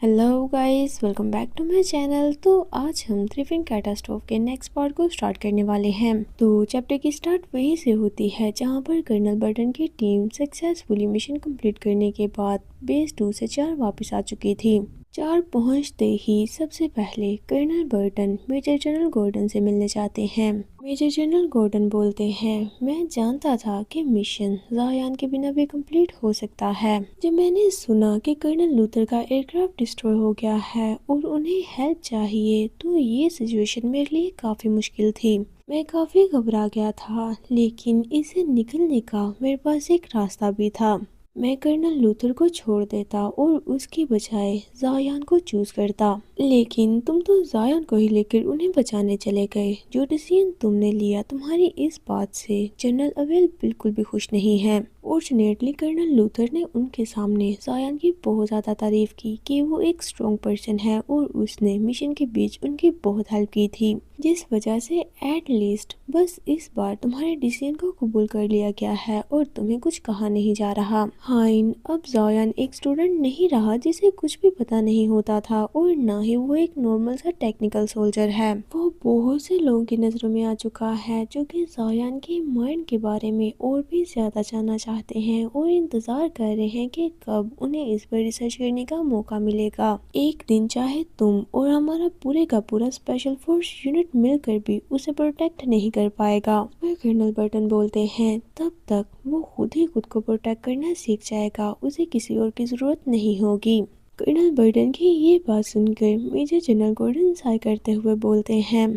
Hello guys, welcome back to my channel. तो आज हम थ्रिविंग कैटास्ट्रोफ के नेक्स्ट पार्ट को स्टार्ट करने वाले हैं। तो चैप्टर की स्टार्ट वहीं से होती है जहां पर कर्नल बर्टन की टीम सक्सेसफुली मिशन कंप्लीट करने के बाद बेस 2 से 4 वापस आ चुकी थी। 4 पहुंचते ही सबसे पहले colonel Burton major general Gordon से मिलने जाते हैं। मेजर जनरल गॉर्डन बोलते हैं, मैं जानता था कि मिशन ज़ायान के बिना भी कंप्लीट हो सकता है। जब मैंने सुना कि कर्नल लूथर का एयरक्राफ्ट डिस्ट्रॉय हो गया है और उन्हें हेल्प चाहिए, तो ये सिचुएशन मेरे लिए काफ़ी मुश्किल थी। मैं काफ़ी घबरा गया था, लेकिन इसे निकलने का मेरे पास एक रास्ता भी था। मैं कर्नल लूथर को छोड़ देता और उसकी बजाय ज़ायान को चूज करता। लेकिन तुम तो ज़ायान को ही लेकर उन्हें बचाने चले गए। जो डिसीजन तुमने लिया, तुम्हारी इस बात से जनरल अवेल बिल्कुल भी खुश नहीं है। फॉर्चुनेटली कर्नल लूथर ने उनके सामने ज़ायान की बहुत ज़्यादा तारीफ की कि वो एक स्ट्रॉन्ग पर्सन है और उसने मिशन के बीच उनकी बहुत हेल्प की थी, जिस वजह से एट लीस्ट बस इस बार तुम्हारे डिसीजन को कबूल कर लिया गया है और तुम्हें कुछ कहा नहीं जा रहा। हाइन अब ज़ायान एक स्टूडेंट नहीं रहा जिसे कुछ भी पता नहीं होता था, और ना ही वो एक नॉर्मल सा टेक्निकल सोल्जर है। वो बहुत से लोगों की नज़रों में आ चुका है जो कि ज़ायान के माइंड के बारे में और भी ज़्यादा जानना चाहते हैं और इंतज़ार कर रहे हैं कि कब उन्हें इस पर रिसर्च करने का मौका मिलेगा। एक दिन चाहे तुम और हमारा पूरे का पूरा स्पेशल फोर्स यूनिट मिलकर भी उसे प्रोटेक्ट नहीं कर पाएगा। वह कर्नल बर्टन बोलते हैं, तब तक वो खुद ही खुद को प्रोटेक्ट करना सीख जाएगा, उसे किसी और की जरूरत नहीं होगी। कर्नल बर्टन की ये बात सुनकर मेजर जनरल गॉर्डन साय करते हुए बोलते हैं,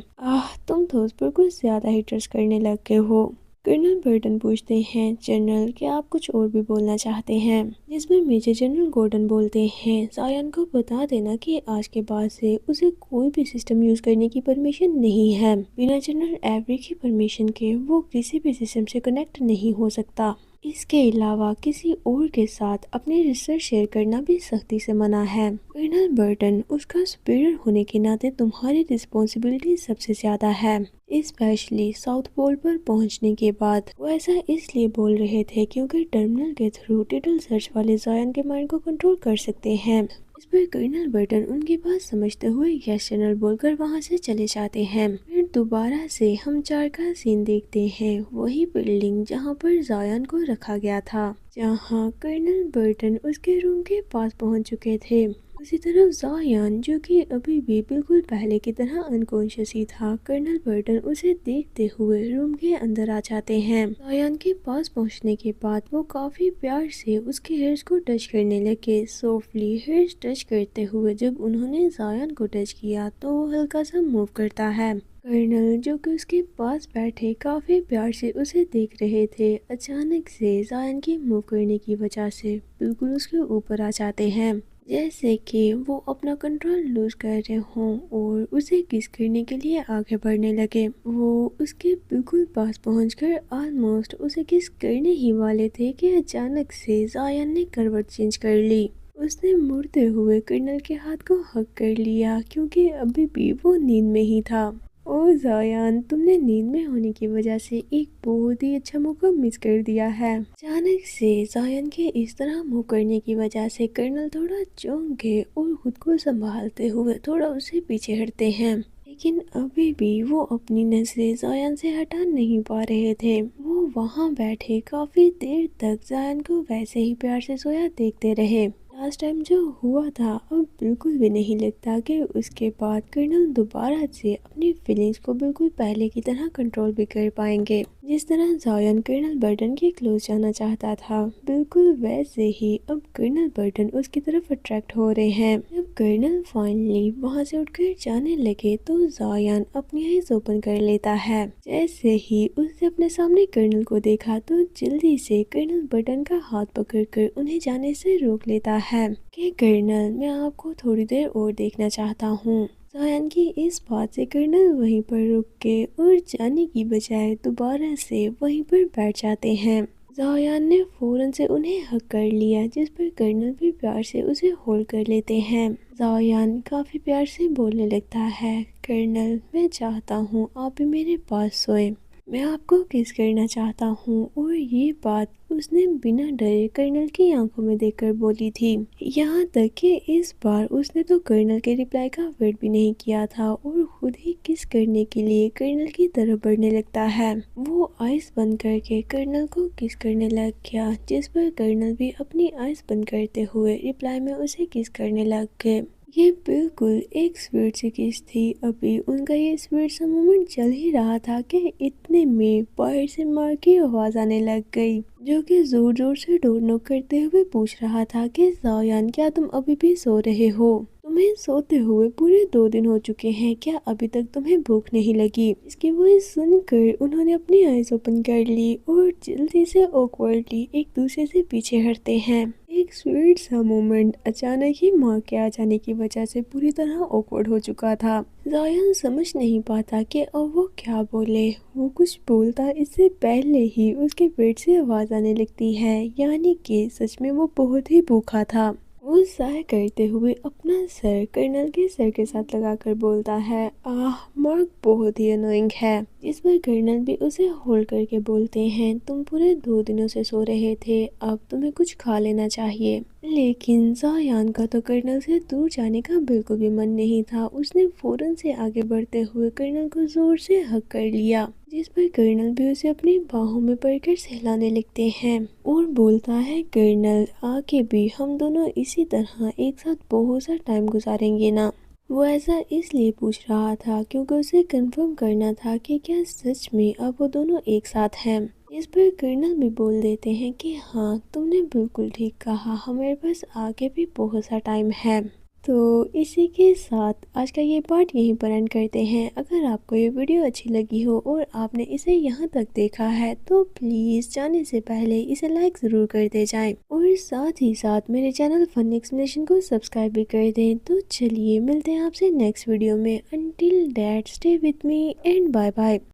तुम तो उस पर कुछ ज्यादा ही ट्रस्ट करने लग गए हो। कर्नल बर्टन पूछते हैं, जनरल क्या आप कुछ और भी बोलना चाहते हैं? जिसमें मेजर जनरल गॉर्डन बोलते हैं, ज़ायान को बता देना कि आज के बाद से उसे कोई भी सिस्टम यूज करने की परमिशन नहीं है। बिना जनरल एवरी की परमिशन के वो किसी भी सिस्टम से कनेक्ट नहीं हो सकता। इसके अलावा किसी और के साथ अपनी रिसर्च शेयर करना भी सख्ती से मना है। कर्नल बर्टन, उसका सुपीरियर होने के नाते तुम्हारी रिस्पॉन्सिबिलिटी सबसे ज्यादा है, स्पेशली साउथ पोल पर पहुंचने के बाद। वो ऐसा इसलिए बोल रहे थे क्योंकि टर्मिनल के थ्रू टिटल सर्च वाले ज़ायान के माइंड को कंट्रोल कर सकते हैं। इस पर कर्नल बर्टन उनकी बात समझते हुए यस जनरल बोलकर वहां से चले जाते हैं। फिर दोबारा से हम 4 का सीन देखते हैं, वही बिल्डिंग जहां पर ज़ायान को रखा गया था, जहां कर्नल बर्टन उसके रूम के पास पहुंच चुके थे। उसी तरफ ज़ायान, जो कि अभी भी बिल्कुल पहले की तरह अनकॉन्शियस ही था, कर्नल बर्टन उसे देखते हुए रूम के अंदर आ जाते हैं। ज़ायान के पास पहुंचने के बाद वो काफी प्यार से उसके हेयर्स को टच करने लगे। सॉफ्टली हेयर्स टच करते हुए जब उन्होंने ज़ायान को टच किया तो वो हल्का सा मूव करता है। कर्नल, जो कि उसके पास बैठे काफी प्यार से उसे देख रहे थे, अचानक से ज़ायान के मूव करने की वजह से बिल्कुल उसके ऊपर आ जाते हैं, जैसे कि वो अपना कंट्रोल लूज कर रहे हों और उसे किस करने के लिए आगे बढ़ने लगे। वो उसके बिल्कुल पास पहुंचकर ऑलमोस्ट उसे किस करने ही वाले थे कि अचानक से ज़ायान ने करवट चेंज कर ली। उसने मुड़ते हुए कर्नल के हाथ को हक कर लिया क्योंकि अभी भी वो नींद में ही था। ओ ज़ायान, तुमने नींद में होने की वजह से एक बहुत ही अच्छा मौका मिस कर दिया है। अचानक से ज़ायान के इस तरह मुँह करने की वजह से कर्नल थोड़ा चौंक गए और खुद को संभालते हुए थोड़ा उसे पीछे हटते हैं, लेकिन अभी भी वो अपनी नजरें ज़ायान से हटा नहीं पा रहे थे। वो वहाँ बैठे काफी देर तक ज़ायान को वैसे ही प्यार से सोया देखते रहे। लास्ट टाइम जो हुआ था अब बिल्कुल भी नहीं लगता कि उसके बाद कर्नल दोबारा से अपनी फीलिंग्स को बिल्कुल पहले की तरह कंट्रोल भी कर पाएंगे। जिस तरह ज़ायान कर्नल बर्टन के क्लोज जाना चाहता था, बिल्कुल वैसे ही अब कर्नल बर्टन उसकी तरफ अट्रैक्ट हो रहे हैं। जब कर्नल फाइनली वहां से उठकर जाने लगे तो ज़ायान अपनी आईज ओपन कर लेता है। जैसे ही उसने अपने सामने कर्नल को देखा तो जल्दी से कर्नल बर्टन का हाथ पकड़कर उन्हें जाने से रोक लेता है कि कर्नल, मैं आपको थोड़ी देर और देखना चाहता हूँ। ज़ायान की इस बात से कर्नल वहीं पर रुक के और जाने की बजाय दोबारा से वहीं पर बैठ जाते हैं। ज़ायान ने फौरन से उन्हें हक कर लिया, जिस पर कर्नल भी प्यार से उसे होल्ड कर लेते हैं। ज़ायान काफ़ी प्यार से बोलने लगता है, कर्नल, मैं चाहता हूँ आप भी मेरे पास सोए। मैं आपको किस करना चाहता हूँ। और ये बात उसने बिना डरे कर्नल की आंखों में देखकर बोली थी। यहाँ तक कि इस बार उसने तो कर्नल के रिप्लाई का वेट भी नहीं किया था और खुद ही किस करने के लिए कर्नल की तरफ बढ़ने लगता है। वो आइस बंद करके कर्नल को किस करने लग गया, जिस पर कर्नल भी अपनी आइस बंद करते हुए रिप्लाई में उसे किस करने लग गए। ये बिल्कुल एक स्वीट सी किस थी। अभी उनका ये स्वीट सा मोमेंट चल ही रहा था कि इतने में बाहर से माँ की आवाज आने लग गई, जो कि जोर जोर से डोर नॉक करते हुए पूछ रहा था कि जायान, क्या तुम अभी भी सो रहे हो? तुम्हें सोते हुए पूरे 2 दिन हो चुके हैं, क्या अभी तक तुम्हें भूख नहीं लगी? इसकी वॉइस सुनकर उन्होंने अपनी आईज ओपन कर ली और जल्दी से ऑकवर्डली एक दूसरे से पीछे हटते हैं। एक स्वीट सा मोमेंट अचानक ही माँ के आ जाने की वजह से पूरी तरह ऑकवर्ड हो चुका था। जायान समझ नहीं पाता कि अब वो क्या बोले। वो कुछ बोलता इससे पहले ही उसके पेट से आवाज आने लगती है, यानी कि सच में वो बहुत ही भूखा था। वो साय करते हुए अपना सर कर्नल के सर के साथ लगाकर बोलता है, आह मार्क बहुत ही अनोइंग है। इस पर कर्नल भी उसे होल्ड करके बोलते हैं, तुम पूरे 2 दिनों से सो रहे थे, अब तुम्हें कुछ खा लेना चाहिए। लेकिन जायान का तो कर्नल से दूर जाने का बिल्कुल भी मन नहीं था। उसने फौरन से आगे बढ़ते हुए कर्नल को जोर से हक कर लिया, जिस पर कर्नल भी उसे अपनी बाहों में पकड़कर सहलाने लगते हैं और बोलता है, कर्नल आगे भी हम दोनों इसी तरह एक साथ बहुत सा टाइम गुजारेंगे ना? वो ऐसा इसलिए पूछ रहा था क्योंकि उसे कंफर्म करना था कि क्या सच में अब वो दोनों एक साथ हैं। इस पर कर्नल भी बोल देते हैं कि हाँ तुमने बिल्कुल ठीक कहा, हमारे पास आगे भी बहुत सा टाइम है। तो इसी के साथ आज का ये पार्ट यहीं पर एंड करते हैं। अगर आपको ये वीडियो अच्छी लगी हो और आपने इसे यहाँ तक देखा है तो प्लीज़ जाने से पहले इसे लाइक ज़रूर कर दे जाएं और साथ ही साथ मेरे चैनल फन एक्सप्लेनेशन को सब्सक्राइब भी कर दें। तो चलिए मिलते हैं आपसे नेक्स्ट वीडियो में। Until that stay with me and bye bye.